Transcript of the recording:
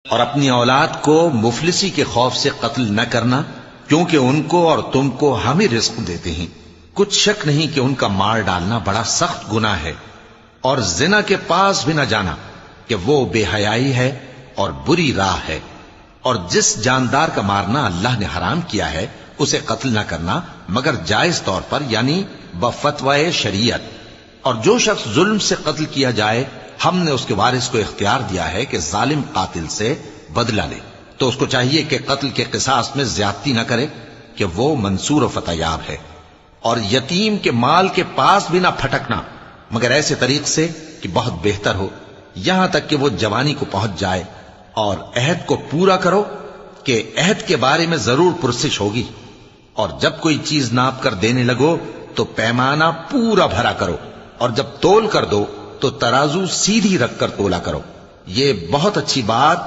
اور اپنی اولاد کو مفلسی کے خوف سے قتل نہ کرنا، کیونکہ ان کو اور تم کو ہم ہی رزق دیتے ہیں۔ کچھ شک نہیں کہ ان کا مار ڈالنا بڑا سخت گناہ ہے، اور زنا کے پاس بھی نہ جانا کہ وہ بے حیائی ہے اور بری راہ ہے۔ اور جس جاندار کا مارنا اللہ نے حرام کیا ہے اسے قتل نہ کرنا مگر جائز طور پر، یعنی بفتوائے شریعت۔ اور جو شخص ظلم سے قتل کیا جائے، ہم نے اس کے وارث کو اختیار دیا ہے کہ ظالم قاتل سے بدلہ لے، تو اس کو چاہیے کہ قتل کے قصاص میں زیادتی نہ کرے، کہ وہ منصور و فتح یاب ہے۔ اور یتیم کے مال کے پاس بھی نہ پھٹکنا مگر ایسے طریق سے کہ بہت بہتر ہو، یہاں تک کہ وہ جوانی کو پہنچ جائے۔ اور عہد کو پورا کرو کہ عہد کے بارے میں ضرور پرسش ہوگی۔ اور جب کوئی چیز ناپ کر دینے لگو تو پیمانہ پورا بھرا کرو، اور جب تول کر دو تو ترازو سیدھی رکھ کر تولا کرو۔ یہ بہت اچھی بات